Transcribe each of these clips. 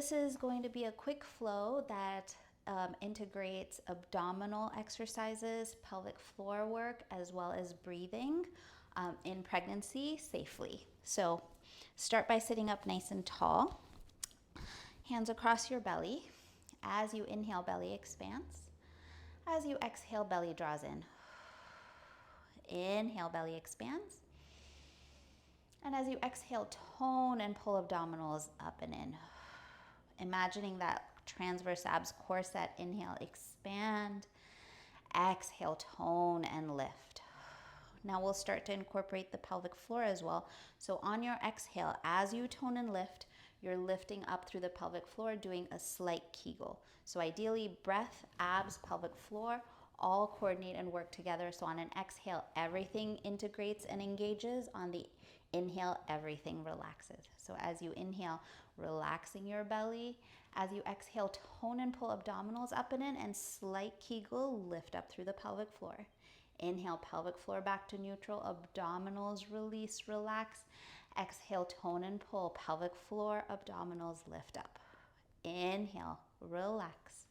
this is going to be a quick flow that integrates abdominal exercises, pelvic floor work, as well as breathing in pregnancy safely. So start by sitting up nice and tall, hands across your belly. As you inhale, belly expands. As you exhale, belly draws in. Inhale, belly expands. And as you exhale, tone and pull abdominals up and in. Imagining that transverse abs core set. Inhale, expand. Exhale, tone and lift. Now we'll start to incorporate the pelvic floor as well. So on your exhale, as you tone and lift, you're lifting up through the pelvic floor, doing a slight Kegel. So ideally, breath, abs, pelvic floor, all coordinate and work together. So on an exhale, everything integrates and engages. On the inhale, everything relaxes. So as you inhale, relaxing your belly. As you exhale, tone and pull abdominals up and in, and slight Kegel, lift up through the pelvic floor. Inhale, pelvic floor back to neutral, abdominals release, relax. Exhale, tone and pull, pelvic floor, abdominals lift up. Inhale, relax.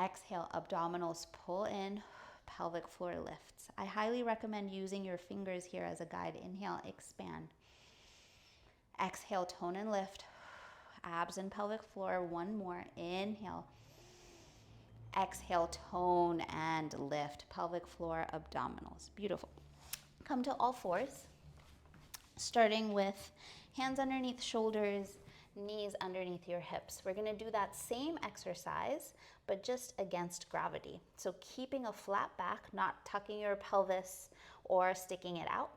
Exhale, abdominals pull in, pelvic floor lifts. I highly recommend using your fingers here as a guide. Inhale, expand. Exhale, tone and lift. Abs and pelvic floor, one more. Inhale. Exhale, tone and lift. Pelvic floor, abdominals. Beautiful. Come to all fours, starting with hands underneath shoulders, knees underneath your hips. We're going to do that same exercise, but just against gravity. So keeping a flat back, not tucking your pelvis or sticking it out.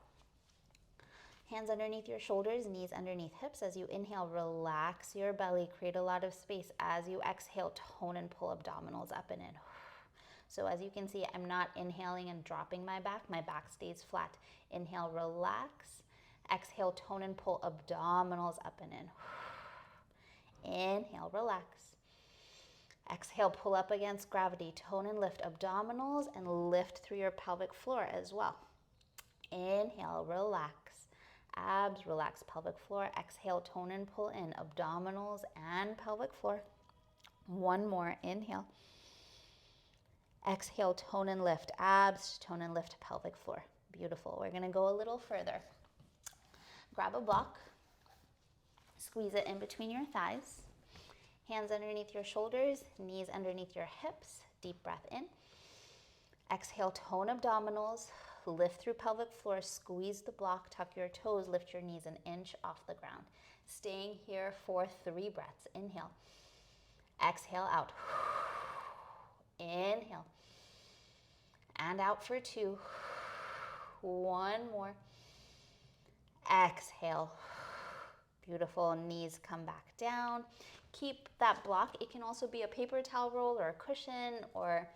Hands underneath your shoulders, knees underneath hips. As you inhale, relax your belly, create a lot of space. As you exhale, tone and pull abdominals up and in. So as you can see, I'm not inhaling and dropping my back stays flat. Inhale, relax. Exhale, tone and pull abdominals up and in. Inhale, relax. Exhale, pull up against gravity, tone and lift abdominals, and lift through your pelvic floor as well. Inhale, relax. Abs, relax pelvic floor. Exhale, tone and pull in abdominals and pelvic floor. One more, inhale. Exhale, tone and lift abs, tone and lift pelvic floor. Beautiful. We're going to go a little further. Grab a block, squeeze it in between your thighs. Hands underneath your shoulders, knees underneath your hips. Deep breath in. Exhale, tone abdominals, lift through pelvic floor, squeeze the block, tuck your toes, lift your knees an inch off the ground. Staying here for 3 breaths. Inhale. Exhale, out. Inhale. And out for 2. One more. Exhale. Beautiful. Knees come back down. Keep that block. It can also be a paper towel roll or a cushion or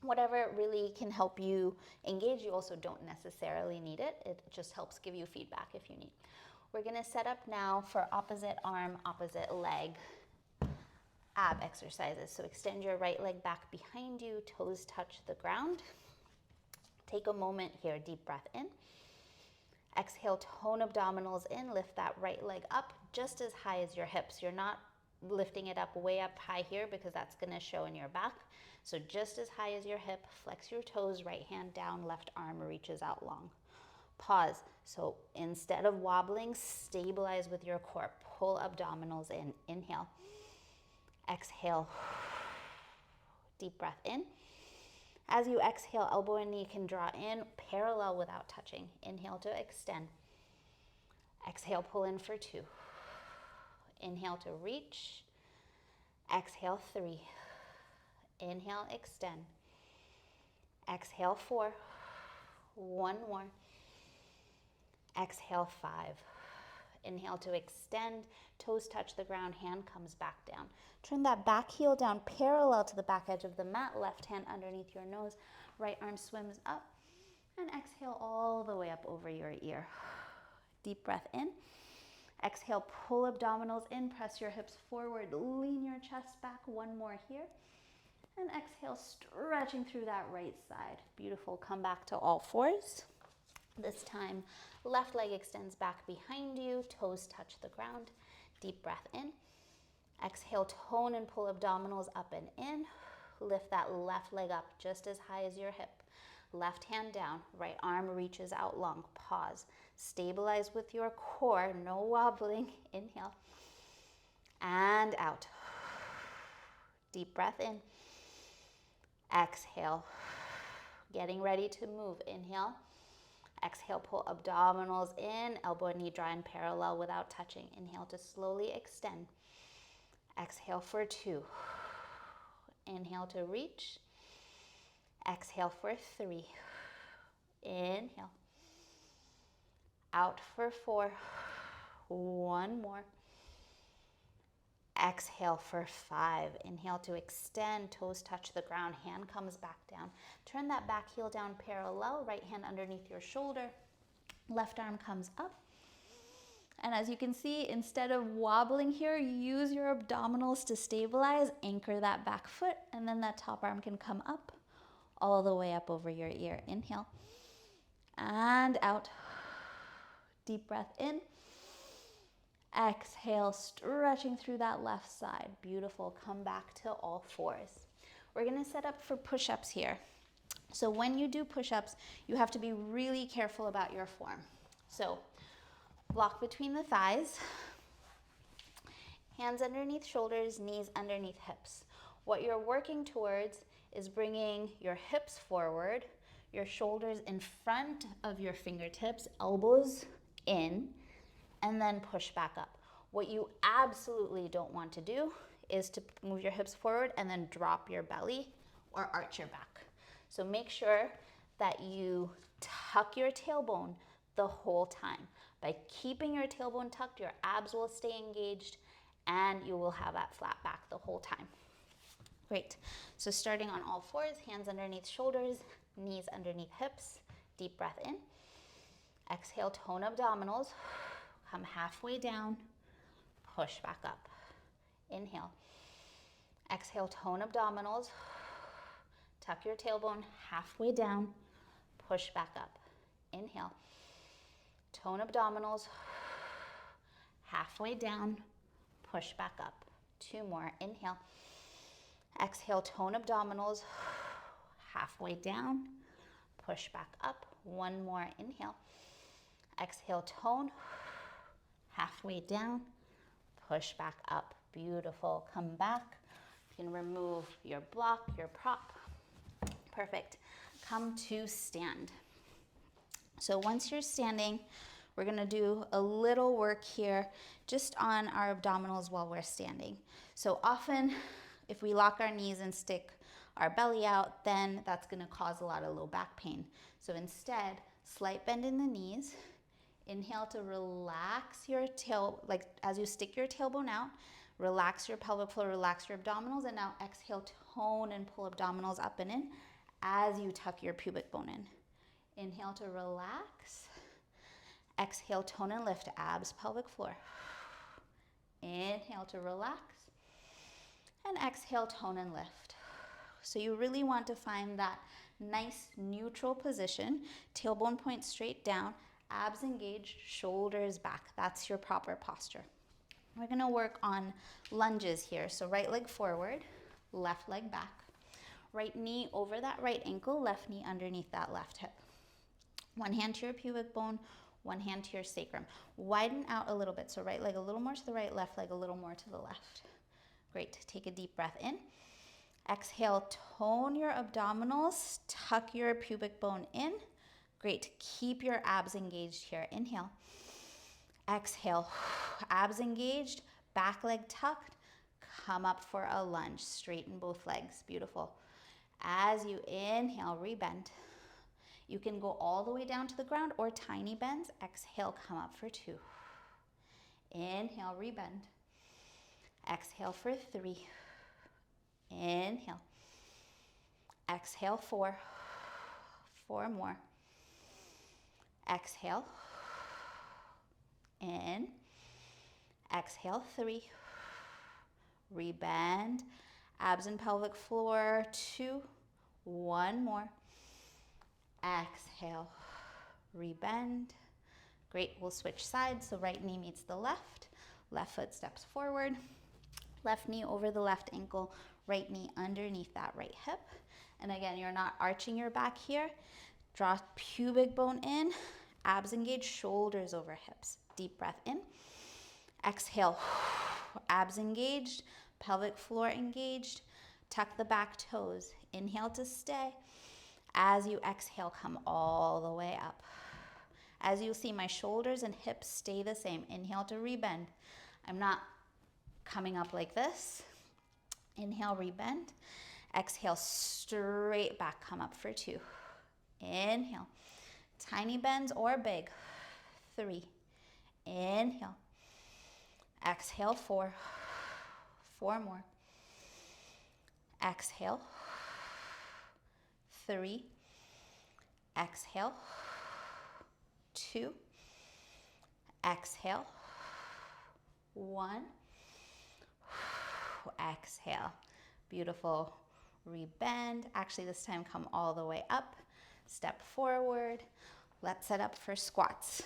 whatever really can help you engage. You also don't necessarily need it. It just helps give you feedback if you need. We're going to set up now for opposite arm, opposite leg ab exercises. So extend your right leg back behind you, toes touch the ground. Take a moment here, deep breath in. Exhale, tone abdominals in, lift that right leg up just as high as your hips. You're not lifting it up way up high here because that's going to show in your back. So just as high as your hip, flex your toes, right hand down, left arm reaches out long. Pause. So instead of wobbling, stabilize with your core. Pull abdominals in. Inhale. Exhale. Deep breath in. As you exhale, elbow and knee can draw in, parallel without touching. Inhale to extend. Exhale, pull in for 2. Inhale to reach. Exhale, 3. Inhale, extend. Exhale, 4. One more. Exhale, 5. Inhale to extend, toes touch the ground, hand comes back down. Turn that back heel down parallel to the back edge of the mat, left hand underneath your nose, right arm swims up, and exhale all the way up over your ear. Deep breath in. Exhale, pull abdominals in, press your hips forward, lean your chest back. One more here. And exhale, stretching through that right side. Beautiful. Come back to all fours. This time, left leg extends back behind you, toes touch the ground. Deep breath in. Exhale, tone and pull abdominals up and in. Lift that left leg up just as high as your hip. Left hand down, right arm reaches out long. Pause. Stabilize with your core, no wobbling. Inhale and out. Deep breath in. Exhale. Getting ready to move. Inhale. Exhale, pull abdominals in, elbow and knee draw in parallel without touching. Inhale to slowly extend. Exhale for 2. Inhale to reach. Exhale for 3. Inhale. Out for 4. 1 more. Exhale for 5. Inhale to extend, toes touch the ground, hand comes back down. Turn that back heel down parallel, right hand underneath your shoulder, left arm comes up. And as you can see, instead of wobbling here, use your abdominals to stabilize, anchor that back foot, and then that top arm can come up, all the way up over your ear. Inhale and out. Deep breath in. Exhale, stretching through that left side. Beautiful. Come back to all fours. We're going to set up for push-ups here. So when you do push-ups, you have to be really careful about your form. So block between the thighs, hands underneath shoulders, knees underneath hips. What you're working towards is bringing your hips forward, your shoulders in front of your fingertips, elbows in, and then push back up. What you absolutely don't want to do is to move your hips forward and then drop your belly or arch your back. So make sure that you tuck your tailbone the whole time. By keeping your tailbone tucked, your abs will stay engaged and you will have that flat back the whole time. Great. So starting on all fours, hands underneath shoulders, knees underneath hips. Deep breath in. Exhale, tone abdominals. Come halfway down, push back up. Inhale. Exhale, tone abdominals. Tuck your tailbone halfway down, push back up. Inhale. Tone abdominals. Halfway down, push back up. 2 more. Inhale. Exhale, tone abdominals. Halfway down, push back up. 1 more. Inhale. Exhale, tone. Halfway down, push back up. Beautiful. Come back. You can remove your block, your prop. Perfect. Come to stand. So once you're standing, we're going to do a little work here just on our abdominals while we're standing. So often, if we lock our knees and stick our belly out, then that's going to cause a lot of low back pain. So instead, slight bend in the knees. Inhale to relax your tail, like as you stick your tailbone out, relax your pelvic floor, relax your abdominals, and now exhale, tone and pull abdominals up and in as you tuck your pubic bone in. Inhale to relax. Exhale, tone and lift, abs, pelvic floor. Inhale to relax. And exhale, tone and lift. So you really want to find that nice neutral position, tailbone point straight down, abs engaged, shoulders back. That's your proper posture. We're going to work on lunges here. So right leg forward, left leg back. Right knee over that right ankle, left knee underneath that left hip. One hand to your pubic bone, one hand to your sacrum. Widen out a little bit. So right leg a little more to the right, left leg a little more to the left. Great. Take a deep breath in. Exhale, tone your abdominals, tuck your pubic bone in. Great. Keep your abs engaged here. Inhale. Exhale. Abs engaged, back leg tucked. Come up for a lunge. Straighten both legs. Beautiful. As you inhale, rebend. You can go all the way down to the ground or tiny bends. Exhale, come up for 2. Inhale, rebend. Exhale for 3. Inhale. Exhale, 4. 4 more. Exhale. In. Exhale, 3. Rebend. Abs and pelvic floor, 2. 1 more. Exhale. Rebend. Great. We'll switch sides. So right knee meets the left. Left foot steps forward. Left knee over the left ankle, right knee underneath that right hip. And again, you're not arching your back here. Draw pubic bone in, abs engaged, shoulders over hips. Deep breath in. Exhale, abs engaged, pelvic floor engaged. Tuck the back toes. Inhale to stay. As you exhale, come all the way up. As you'll see, my shoulders and hips stay the same. Inhale to rebend. I'm not coming up like this. Inhale, rebend. Exhale, straight back, come up for 2. Inhale. Tiny bends or big. 3. Inhale. Exhale, 4. 4 more. Exhale. 3. Exhale. 2. Exhale. 1. Exhale. Beautiful. Rebend. Actually, this time come all the way up. Step forward. Let's set up for squats.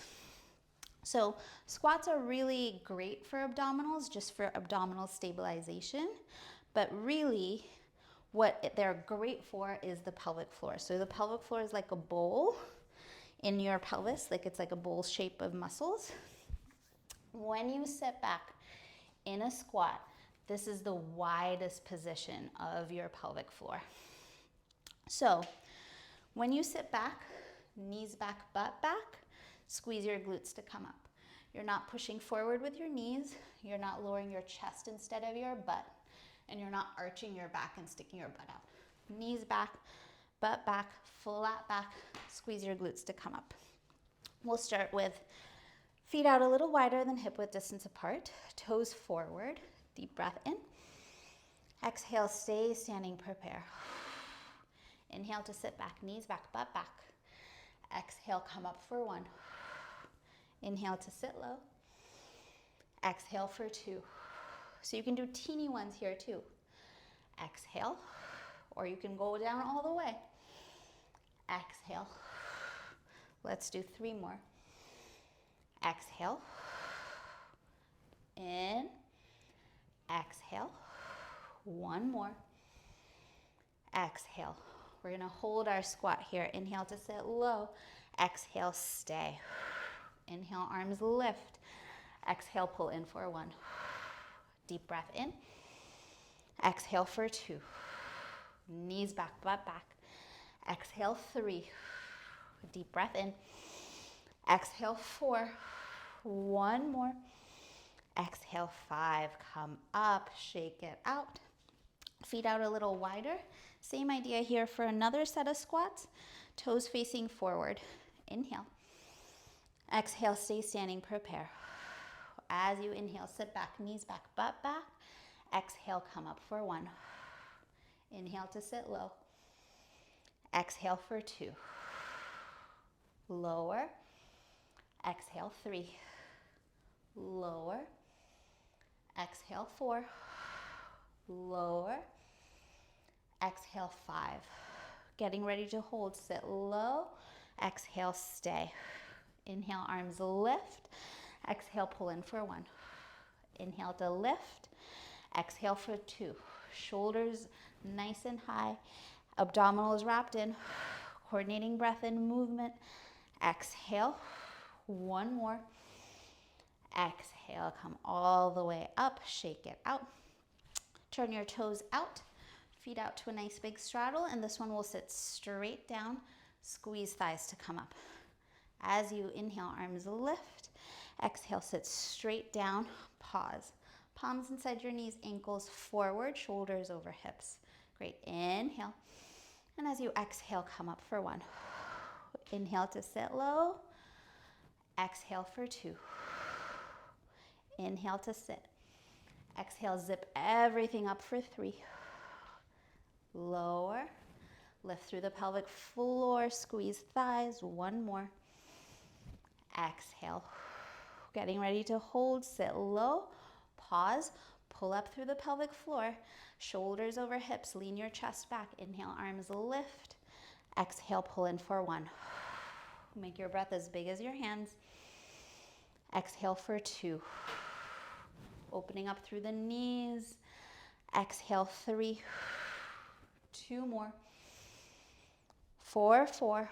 So squats are really great for abdominals, just for abdominal stabilization. But really, what they're great for is the pelvic floor. So the pelvic floor is like a bowl in your pelvis, like it's like a bowl shape of muscles. When you sit back in a squat, this is the widest position of your pelvic floor. So when you sit back, knees back, butt back, squeeze your glutes to come up. You're not pushing forward with your knees. You're not lowering your chest instead of your butt. And you're not arching your back and sticking your butt out. Knees back, butt back, flat back, squeeze your glutes to come up. We'll start with feet out a little wider than hip width distance apart, toes forward, deep breath in. Exhale, stay standing, prepare. Inhale to sit back, knees back, butt back. Exhale, come up for 1. Inhale to sit low. Exhale for 2. So you can do teeny ones here too. Exhale, or you can go down all the way. Exhale. Let's do 3 more. Exhale. In. Exhale. 1 more. Exhale. We're gonna hold our squat here. Inhale to sit low. Exhale, stay. Inhale, arms lift. Exhale, pull in for 1. Deep breath in. Exhale for 2. Knees back, butt back. Exhale, 3. Deep breath in. Exhale, 4. 1 more. Exhale, 5. Come up, shake it out. Feet out a little wider. Same idea here for another set of squats. Toes facing forward. Inhale. Exhale, stay standing, prepare. As you inhale, sit back, knees back, butt back. Exhale, come up for 1. Inhale to sit low. Exhale for 2. Lower. Exhale, 3. Lower. Exhale, 4. Lower. Exhale, 5. Getting ready to hold, sit low. Exhale, stay. Inhale, arms lift. Exhale, pull in for 1. Inhale to lift. Exhale for 2. Shoulders nice and high. Abdominals wrapped in. Coordinating breath and movement. Exhale. 1 more. Exhale, come all the way up. Shake it out. Turn your toes out. Feet out to a nice big straddle. And this one will sit straight down. Squeeze thighs to come up. As you inhale, arms lift. Exhale, sit straight down. Pause. Palms inside your knees, ankles forward, shoulders over hips. Great. Inhale. And as you exhale, come up for 1. Inhale to sit low. Exhale for 2. Inhale to sit. Exhale, zip everything up for 3. Lower. Lift through the pelvic floor, squeeze thighs. 1 more. Exhale. Getting ready to hold, sit low. Pause. Pull up through the pelvic floor. Shoulders over hips. Lean your chest back. Inhale, arms lift. Exhale, pull in for 1. Make your breath as big as your hands. Exhale for 2. Opening up through the knees. Exhale, 3. 2 more. 4, 4.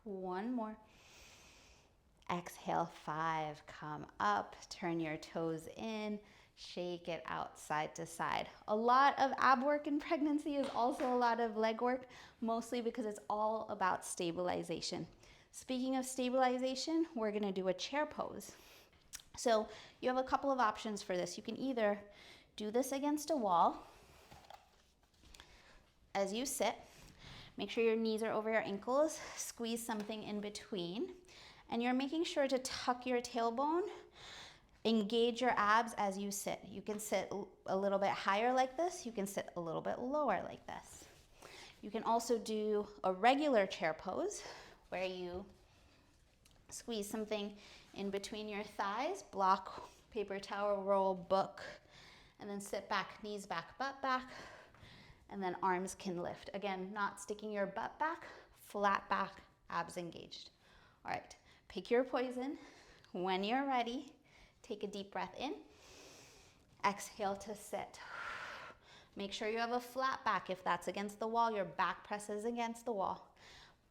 1 more. Exhale, 5. Come up, turn your toes in, shake it out side to side. A lot of ab work in pregnancy is also a lot of leg work, mostly because it's all about stabilization. Speaking of stabilization, we're gonna do a chair pose. So you have a couple of options for this. You can either do this against a wall as you sit. Make sure your knees are over your ankles, squeeze something in between, and you're making sure to tuck your tailbone, engage your abs as you sit. You can sit a little bit higher like this, you can sit a little bit lower like this. You can also do a regular chair pose where you squeeze something in between your thighs, block, paper towel, roll, book, and then sit back, knees back, butt back, and then arms can lift. Again, not sticking your butt back, flat back, abs engaged. All right, pick your poison. When you're ready, take a deep breath in. Exhale to sit. Make sure you have a flat back. If that's against the wall, your back presses against the wall.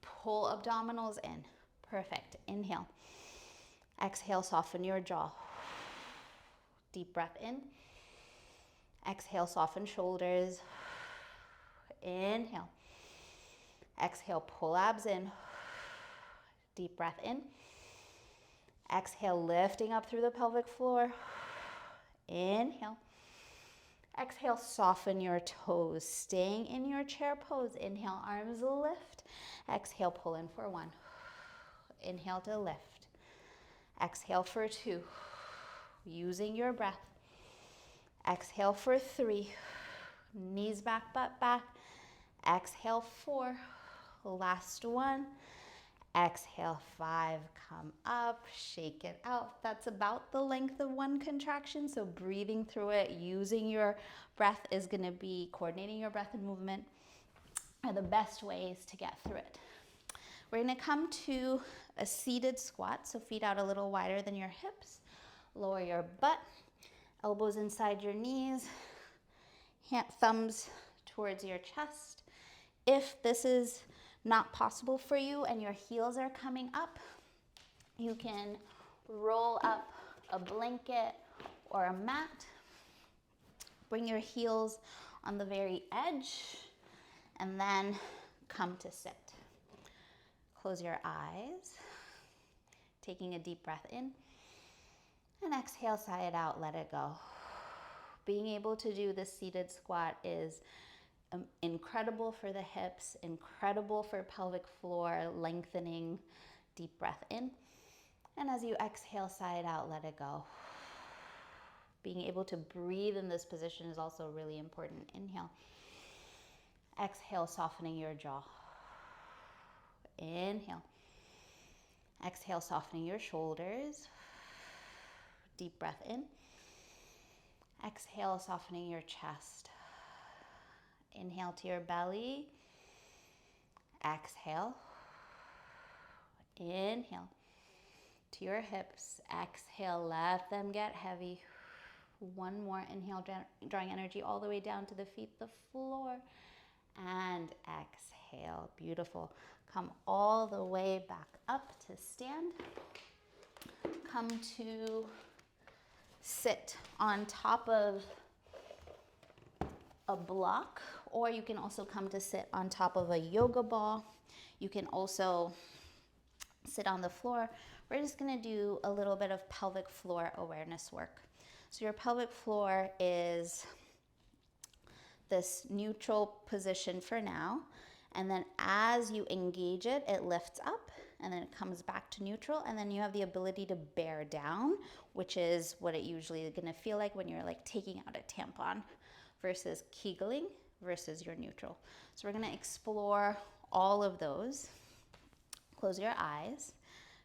Pull abdominals in. Perfect. Inhale. Exhale, soften your jaw. Deep breath in. Exhale, soften shoulders. Inhale. Exhale, pull abs in. Deep breath in. Exhale, lifting up through the pelvic floor. Inhale. Exhale, soften your toes. Staying in your chair pose. Inhale, arms lift. Exhale, pull in for 1. Inhale to lift. Exhale for 2. Using your breath. Exhale for 3. Knees back, butt back. Exhale, 4. Last one. Exhale, 5. Come up, shake it out. That's about the length of one contraction, so breathing through it, using your breath is going to be, coordinating your breath and movement are the best ways to get through it. We're going to come to a seated squat, so feet out a little wider than your hips. Lower your butt, elbows inside your knees, thumbs towards your chest. If this is not possible for you and your heels are coming up, you can roll up a blanket or a mat. Bring your heels on the very edge and then come to sit. Close your eyes, taking a deep breath in, and exhale, sigh it out, let it go. Being able to do this seated squat is incredible for the hips, incredible for pelvic floor lengthening. Deep breath in, and as you exhale, sigh it out, let it go. Being able to breathe in this position is also really important. Inhale. Exhale, softening your jaw. Inhale. Exhale, softening your shoulders. Deep breath in. Exhale, softening your chest. Inhale to your belly. Exhale. Inhale to your hips. Exhale, let them get heavy. One more. Inhale, drawing energy all the way down to the feet, the floor. And exhale. Beautiful. Come all the way back up to stand. Come to sit on top of a block, or you can also come to sit on top of a yoga ball. You can also sit on the floor. We're just going to do a little bit of pelvic floor awareness work. So your pelvic floor is this neutral position for now, and then as you engage it, it lifts up and then it comes back to neutral, and then you have the ability to bear down, which is what it usually is going to feel like when you're like taking out a tampon, versus Kegling versus your neutral. So we're going to explore all of those. Close your eyes.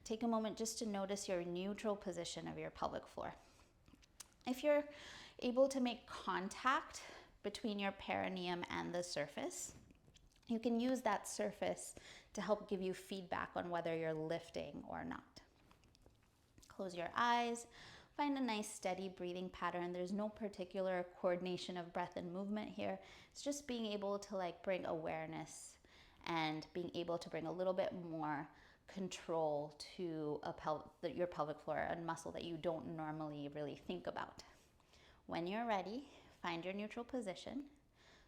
Take a moment just to notice your neutral position of your pelvic floor. If you're able to make contact between your perineum and the surface, you can use that surface to help give you feedback on whether you're lifting or not. Close your eyes. Find a nice steady breathing pattern. There's no particular coordination of breath and movement here. It's just being able to like bring awareness and being able to bring a little bit more control to your pelvic floor, a muscle that you don't normally really think about. When you're ready, find your neutral position.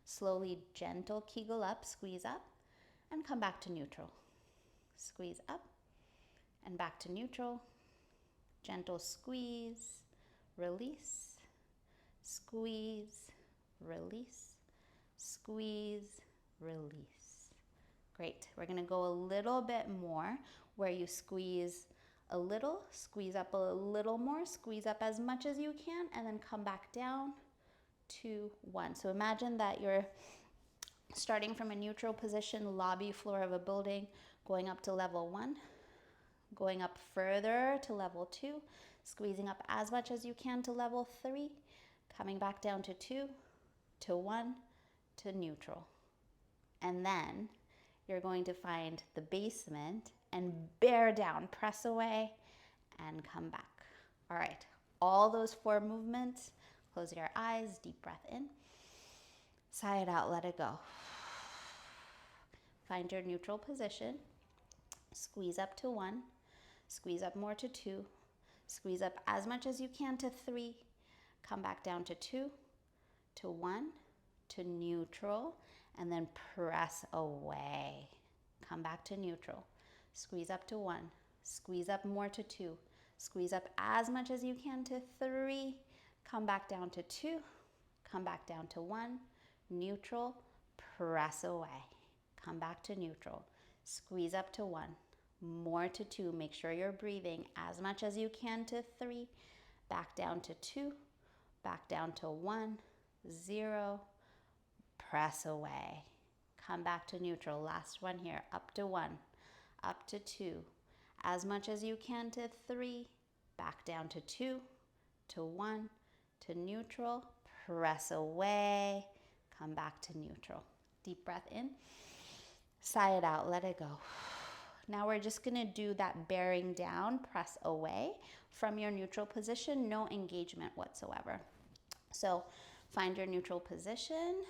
Slowly, gentle Kegel up, squeeze up, and come back to neutral. Squeeze up and back to neutral. Gentle squeeze, release, squeeze, release, squeeze, release. Great. We're going to go a little bit more where you squeeze a little, squeeze up a little more, squeeze up as much as you can, and then come back down. 2, 1. So imagine that you're starting from a neutral position, lobby floor of a building, going up to level 1, going up further to level 2, squeezing up as much as you can to level 3, coming back down to 2, to 1, to neutral. And then you're going to find the basement and bear down, press away, and come back. All right, all those 4 movements. Close your eyes, deep breath in. Sigh it out, let it go. Find your neutral position. Squeeze up to 1, squeeze up more to 2, squeeze up as much as you can to 3, come back down to 2, to 1, to neutral, and then press away. Come back to neutral. Squeeze up to 1, squeeze up more to 2, squeeze up as much as you can to 3, come back down to 2, come back down to 1, neutral, press away. Come back to neutral. Squeeze up to 1, more to 2. Make sure you're breathing as much as you can to 3, back down to 2, back down to 1, 0, press away. Come back to neutral. Last one here, up to 1, up to 2, as much as you can to 3, back down to 2, to 1, to neutral, press away, come back to neutral. Deep breath in, sigh it out, let it go. Now we're just gonna do that bearing down, press away from your neutral position, no engagement whatsoever. So find your neutral position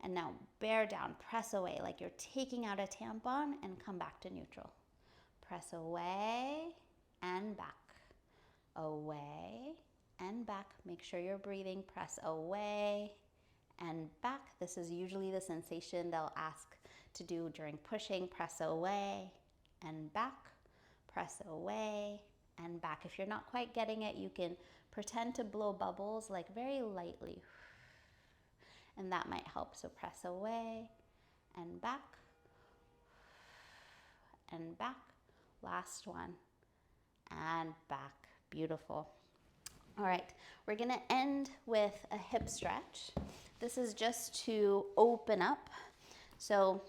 and now bear down, press away like you're taking out a tampon and come back to neutral. Press away and back, away and back. Make sure you're breathing. Press away and back. This is usually the sensation they'll ask to do during pushing. Press away and back, press away and back. If you're not quite getting it, you can pretend to blow bubbles like very lightly, and that might help. So press away and back and back. Last one and back. Beautiful. All right, we're gonna end with a hip stretch. This is just to open up. So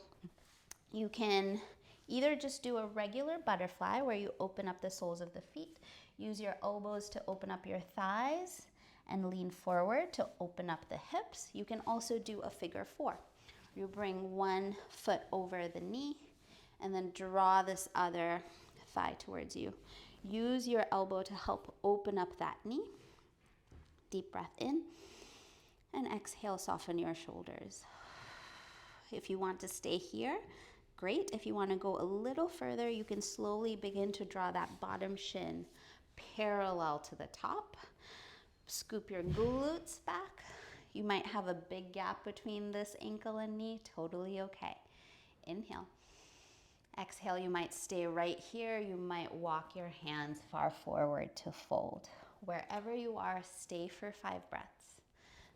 you can either just do a regular butterfly where you open up the soles of the feet, use your elbows to open up your thighs and lean forward to open up the hips. You can also do a figure 4. You bring one foot over the knee and then draw this other thigh towards you. Use your elbow to help open up that knee. Deep breath in and exhale, soften your shoulders. If you want to stay here, great. If you want to go a little further, you can slowly begin to draw that bottom shin parallel to the top. Scoop your glutes back. You might have a big gap between this ankle and knee, totally okay. Inhale. Exhale, you might stay right here. You might walk your hands far forward to fold. Wherever you are, stay for 5 breaths.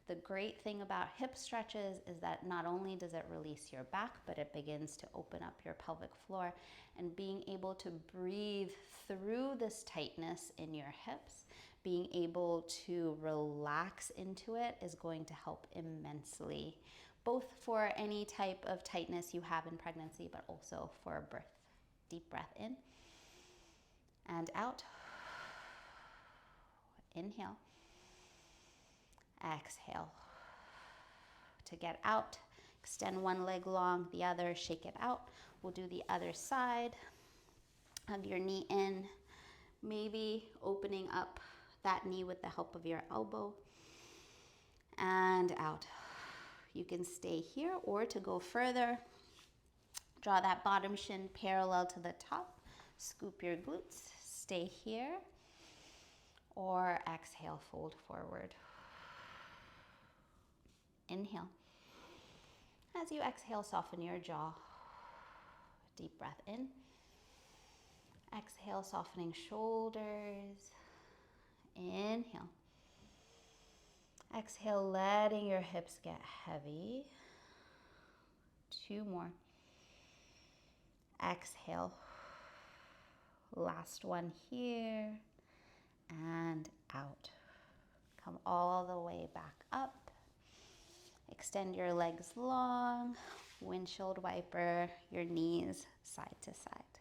The great thing about hip stretches is that not only does it release your back, but it begins to open up your pelvic floor, and being able to breathe through this tightness in your hips, being able to relax into it is going to help immensely, both for any type of tightness you have in pregnancy, but also for birth. Deep breath in and out. Inhale. Exhale. To get out, extend one leg long, the other, shake it out. We'll do the other side. Hug your knee in, maybe opening up that knee with the help of your elbow. And out. You can stay here, or to go further, draw that bottom shin parallel to the top. Scoop your glutes. Stay here. Or exhale, fold forward. Inhale. As you exhale, soften your jaw. Deep breath in. Exhale, softening shoulders. Inhale. Exhale, letting your hips get heavy. 2 more. Exhale. Last one here. And out. Come all the way back up. Extend your legs long. Windshield wiper your knees side to side.